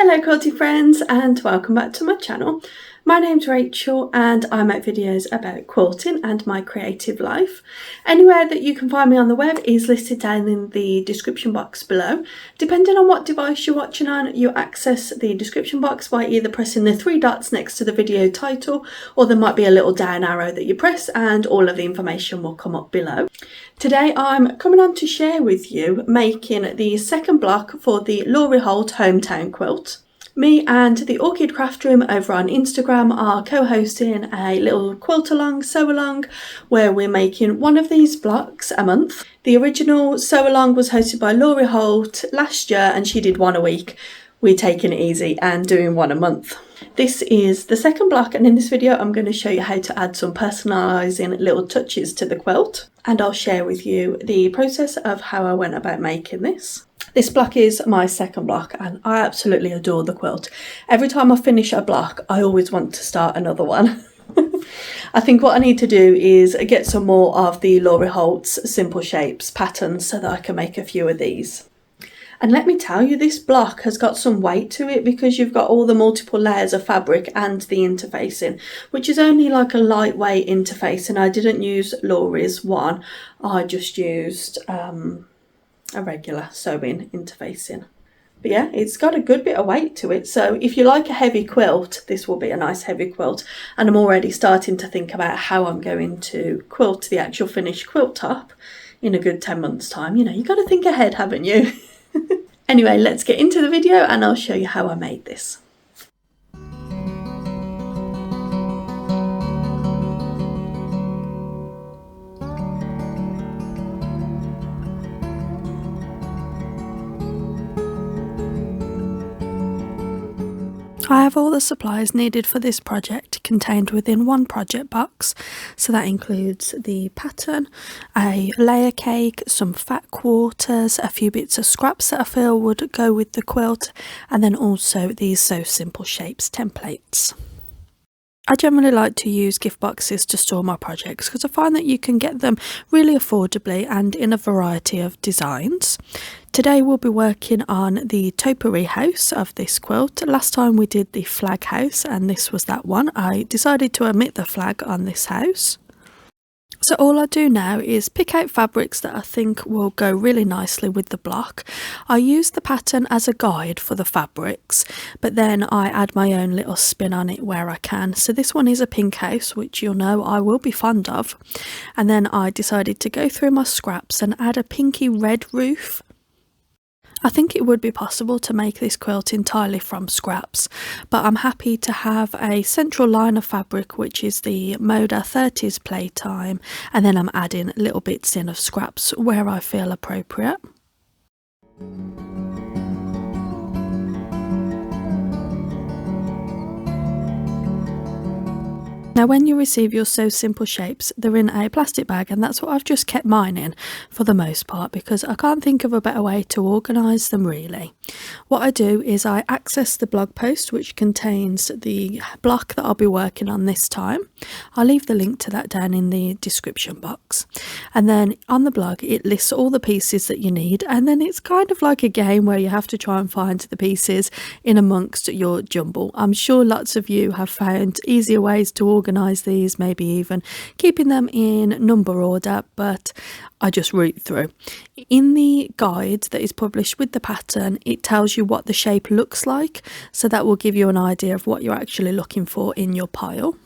Hello quilty friends and welcome back to my channel. My name's Rachel and I make videos about quilting and my creative life. Anywhere that you can find me on the web is listed down in the description box below. Depending on what device you're watching on, you access the description box by either pressing the three dots next to the video title, or there might be a little down arrow that you press and all of the information will come up below. Today I'm coming on to share with you making the second block for the Lori Holt Home Town quilt. Me and the Orchid Craft Room over on Instagram are co-hosting a little quilt along, sew along, where we're making one of these blocks a month. The original sew along was hosted by Lori Holt last year and she did one a week. We're taking it easy and doing one a month. This is the second block, and in this video I'm going to show you how to add some personalising little touches to the quilt, and I'll share with you the process of how I went about making this. This block is my second block and I absolutely adore the quilt. Every time I finish a block I always want to start another one. I think what I need to do is get some more of the Lori Holt's simple shapes patterns so that I can make a few of these. And let me tell you, this block has got some weight to it because you've got all the multiple layers of fabric and the interfacing, which is only like a lightweight interface, and I didn't use Lori's one, I just used a regular sewing interfacing. But yeah, it's got a good bit of weight to it, so if you like a heavy quilt, this will be a nice heavy quilt. And I'm already starting to think about how I'm going to quilt the actual finished quilt top in a good 10 months time. You know, you've got to think ahead, haven't you? Anyway, let's get into the video and I'll show you how I made this. I have all the supplies needed for this project contained within one project box, so that includes the pattern, a layer cake, some fat quarters, a few bits of scraps that I feel would go with the quilt, and then also these So Simple Shapes templates. I generally like to use gift boxes to store my projects because I find that you can get them really affordably and in a variety of designs. Today we'll be working on the topiary house of this quilt. Last time we did the flag house and this was that one. I decided to omit the flag on this house. So all I do now is pick out fabrics that I think will go really nicely with the block. I use the pattern as a guide for the fabrics, but then I add my own little spin on it where I can. So this one is a pink house, which you'll know I will be fond of. And then I decided to go through my scraps and add a pinky red roof. I think it would be possible to make this quilt entirely from scraps, but I'm happy to have a central line of fabric, which is the Moda 30s Playtime, and then I'm adding little bits in of scraps where I feel appropriate. Now when you receive your So Simple Shapes, they're in a plastic bag, and that's what I've just kept mine in for the most part because I can't think of a better way to organise them really. What I do is I access the blog post which contains the block that I'll be working on this time. I'll leave the link to that down in the description box. And then on the blog it lists all the pieces that you need, and then it's kind of like a game where you have to try and find the pieces in amongst your jumble. I'm sure lots of you have found easier ways to organise these, maybe even keeping them in number order, but I just root through. In the guide that is published with the pattern, it tells you what the shape looks like, so that will give you an idea of what you're actually looking for in your pile.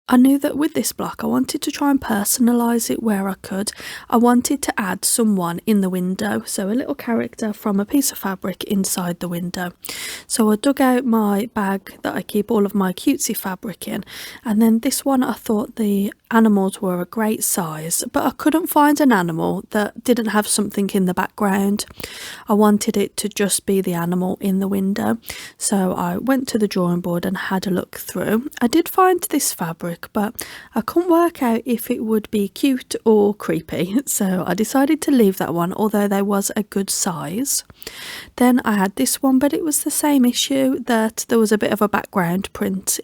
I knew that with this block I wanted to try and personalise it where I could. I wanted to add someone in the window, so a little character from a piece of fabric inside the window. So I dug out my bag that I keep all of my cutesy fabric in, and then this one I thought the animals were a great size, but I couldn't find an animal that didn't have something in the background. I wanted it to just be the animal in the window, so I went to the drawing board and had a look through. I did find this fabric, but I couldn't work out if it would be cute or creepy, so I decided to leave that one, although there was a good size. Then I had this one, but it was the same issue, that there was a bit of a background print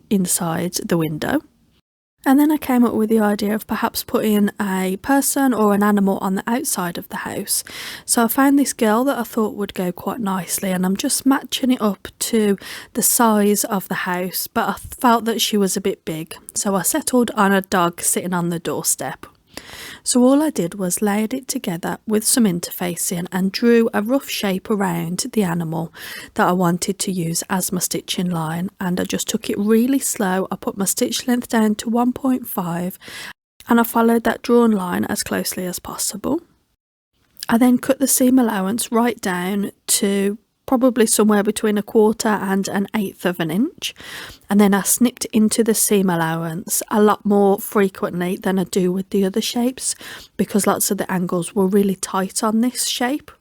inside the window. And then I came up with the idea of perhaps putting a person or an animal on the outside of the house. So I found this girl that I thought would go quite nicely, and I'm just matching it up to the size of the house, but I felt that she was a bit big. So I settled on a dog sitting on the doorstep. So all I did was layered it together with some interfacing and drew a rough shape around the animal that I wanted to use as my stitching line, and I just took it really slow. I put my stitch length down to 1.5 and I followed that drawn line as closely as possible. I then cut the seam allowance right down to probably somewhere between 1/4 and 1/8 of an inch, and then I snipped into the seam allowance a lot more frequently than I do with the other shapes, because lots of the angles were really tight on this shape.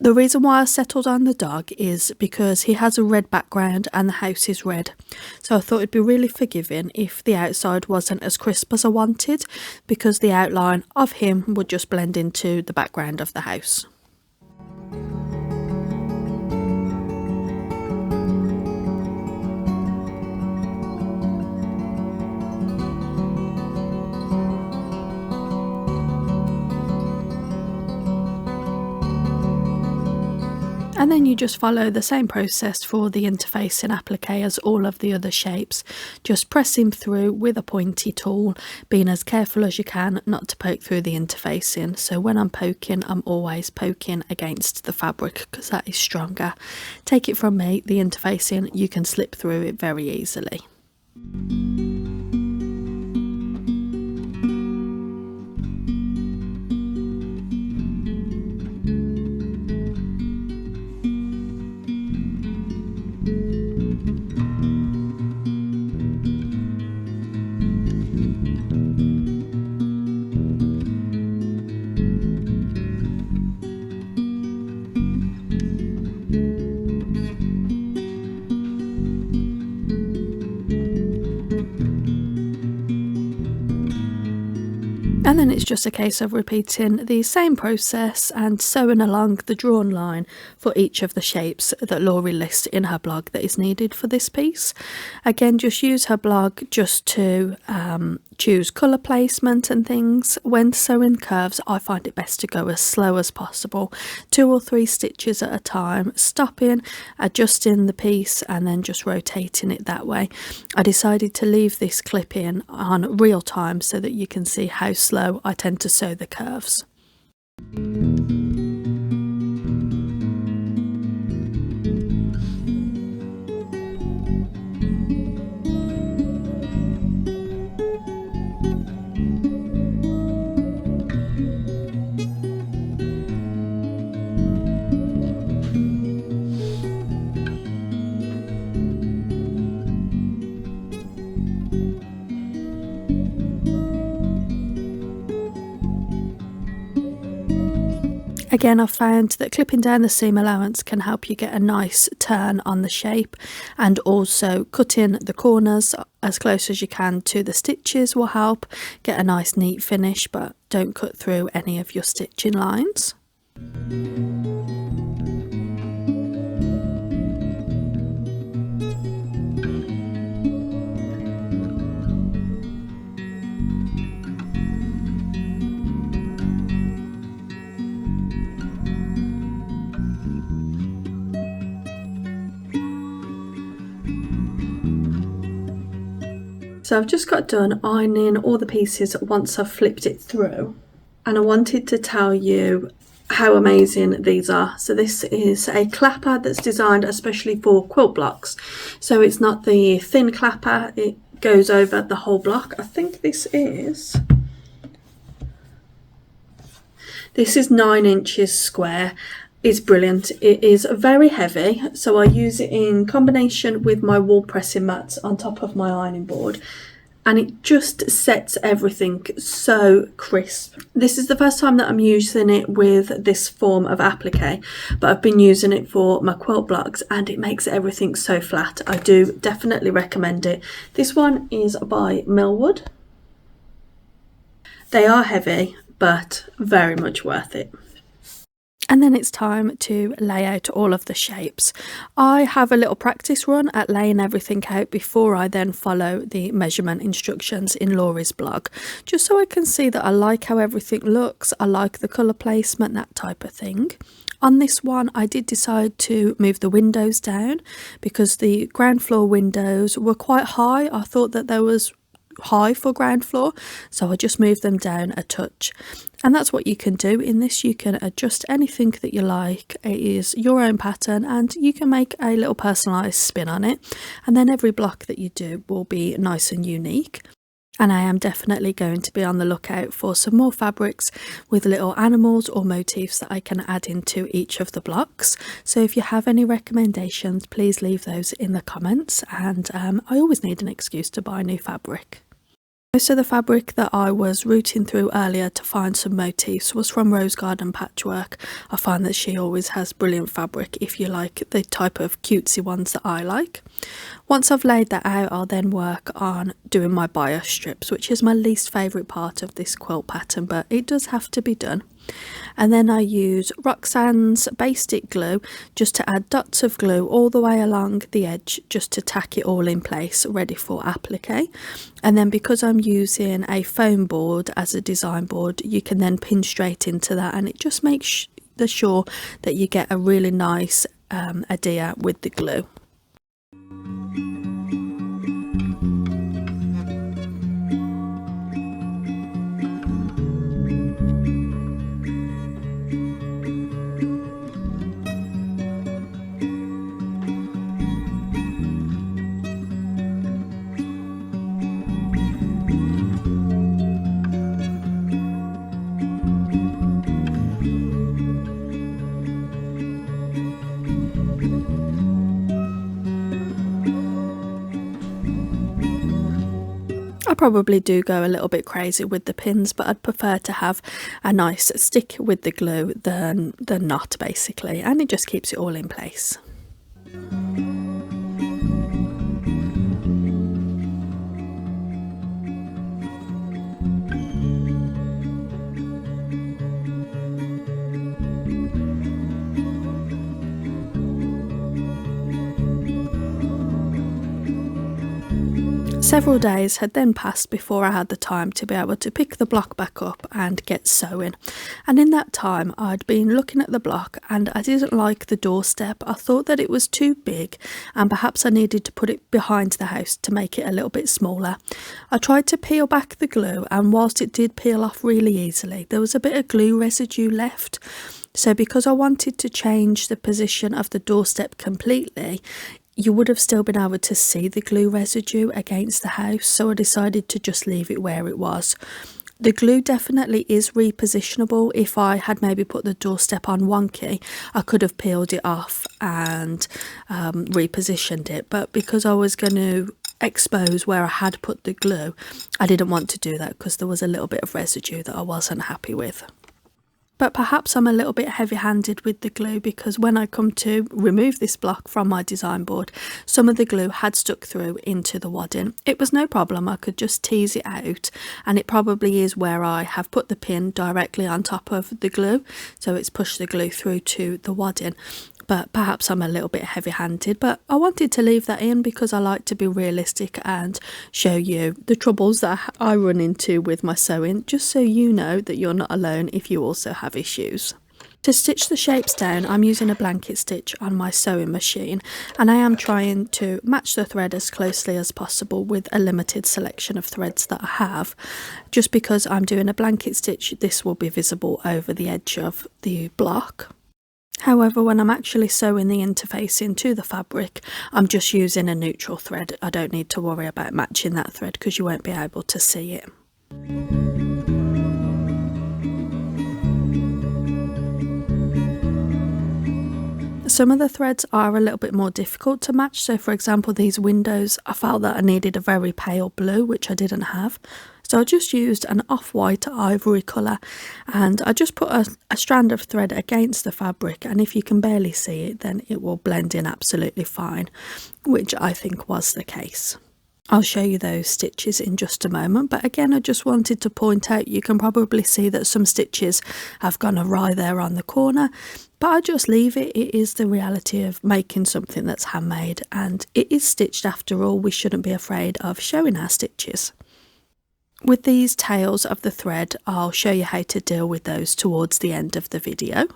The reason why I settled on the dog is because he has a red background and the house is red, so I thought it'd be really forgiving if the outside wasn't as crisp as I wanted, because the outline of him would just blend into the background of the house. And then you just follow the same process for the interfacing applique as all of the other shapes, just pressing through with a pointy tool, being as careful as you can not to poke through the interfacing. So when I'm poking, I'm always poking against the fabric because that is stronger. Take it from me, the interfacing, you can slip through it very easily. And then it's just a case of repeating the same process and sewing along the drawn line for each of the shapes that Lori lists in her blog that is needed for this piece. Again, just use her blog just to choose colour placement and things. When sewing curves, I find it best to go as slow as possible, 2 or 3 stitches at a time, stopping, adjusting the piece and then just rotating it that way. I decided to leave this clip in on real time so that you can see how slow I tend to sew the curves. Again, I've found that clipping down the seam allowance can help you get a nice turn on the shape, and also cutting the corners as close as you can to the stitches will help get a nice neat finish, but don't cut through any of your stitching lines. So I've just got done ironing all the pieces once I've flipped it through, and I wanted to tell you how amazing these are. So this is a clapper that's designed especially for quilt blocks. So it's not the thin clapper, it goes over the whole block. I think this is 9 inches square. Is brilliant. It is very heavy, so I use it in combination with my wall pressing mats on top of my ironing board, and it just sets everything so crisp. This is the first time that I'm using it with this form of applique, but I've been using it for my quilt blocks and it makes everything so flat. I do definitely recommend it. This one is by Millwood. They are heavy, but very much worth it. And then it's time to lay out all of the shapes. I have a little practice run at laying everything out before I then follow the measurement instructions in Lori's blog, just so I can see that I like how everything looks, I like the colour placement, that type of thing. On this one, I did decide to move the windows down because the ground floor windows were quite high. I thought that there was high for ground floor, so I just moved them down a touch. And that's what you can do in this. You can adjust anything that you like. It is your own pattern and you can make a little personalised spin on it, and then every block that you do will be nice and unique. And I am definitely going to be on the lookout for some more fabrics with little animals or motifs that I can add into each of the blocks. So if you have any recommendations, please leave those in the comments, and I always need an excuse to buy new fabric. Most of the fabric that I was rooting through earlier to find some motifs was from Rose Garden Patchwork. I find that she always has brilliant fabric if you like the type of cutesy ones that I like. Once I've laid that out, I'll then work on doing my bias strips, which is my least favourite part of this quilt pattern, but it does have to be done. And then I use Roxanne's Base Stick glue just to add dots of glue all the way along the edge, just to tack it all in place, ready for applique. And then because I'm using a foam board as a design board, you can then pin straight into that, and it just makes sure that you get a really nice adhere with the glue. I probably do go a little bit crazy with the pins, but I'd prefer to have a nice stick with the glue than not, basically, and it just keeps it all in place. Several days had then passed before I had the time to be able to pick the block back up and get sewing, and in that time I'd been looking at the block and I didn't like the doorstep. I thought that it was too big and perhaps I needed to put it behind the house to make it a little bit smaller. I tried to peel back the glue, and whilst it did peel off really easily, there was a bit of glue residue left. So because I wanted to change the position of the doorstep completely, you would have still been able to see the glue residue against the house, so I decided to just leave it where it was. The glue definitely is repositionable. If I had maybe put the doorstep on wonky, I could have peeled it off and repositioned it, but because I was going to expose where I had put the glue, I didn't want to do that because there was a little bit of residue that I wasn't happy with. But perhaps I'm a little bit heavy-handed with the glue, because when I come to remove this block from my design board, some of the glue had stuck through into the wadding. It was no problem, I could just tease it out, and it probably is where I have put the pin directly on top of the glue, so it's pushed the glue through to the wadding. But perhaps I'm a little bit heavy-handed, but I wanted to leave that in because I like to be realistic and show you the troubles that I run into with my sewing, just so you know that you're not alone if you also have issues. To stitch the shapes down, I'm using a blanket stitch on my sewing machine, and I am trying to match the thread as closely as possible with a limited selection of threads that I have. Just because I'm doing a blanket stitch, this will be visible over the edge of the block. However, when I'm actually sewing the interface into the fabric, I'm just using a neutral thread. I don't need to worry about matching that thread because you won't be able to see it. Some of the threads are a little bit more difficult to match, so for example these windows, I felt that I needed a very pale blue, which I didn't have. So I just used an off-white ivory colour, and I just put a strand of thread against the fabric, and if you can barely see it then it will blend in absolutely fine, which I think was the case. I'll show you those stitches in just a moment, but again I just wanted to point out, you can probably see that some stitches have gone awry there on the corner, but I just leave it. It is the reality of making something that's handmade, and it is stitched after all. We shouldn't be afraid of showing our stitches. With these tails of the thread, I'll show you how to deal with those towards the end of the video.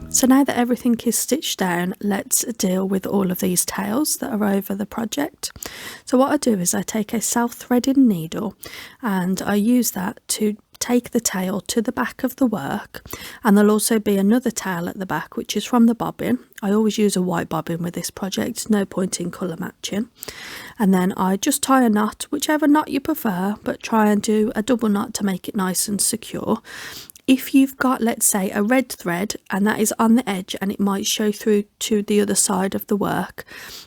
So now that everything is stitched down, let's deal with all of these tails that are over the project. So what I do is I take a self-threading needle and I use that to take the tail to the back of the work, and there'll also be another tail at the back which is from the bobbin. I always use a white bobbin with this project, no point in colour matching. And then I just tie a knot, whichever knot you prefer, but try and do a double knot to make it nice and secure. If you've got, let's say, a red thread and that is on the edge and it might show through to the other side of the work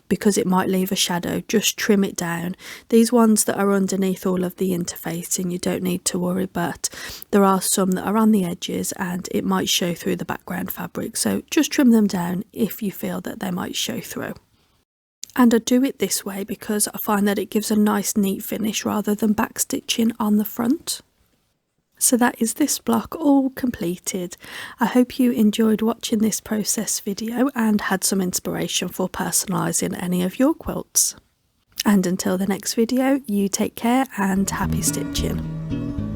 because it might leave a shadow, just trim it down. These ones that are underneath all of the interfacing, you don't need to worry, but there are some that are on the edges and it might show through the background fabric, so just trim them down if you feel that they might show through. And I do it this way because I find that it gives a nice neat finish rather than backstitching on the front. So that is this block all completed. I hope you enjoyed watching this process video and had some inspiration for personalising any of your quilts. And until the next video, you take care and happy stitching.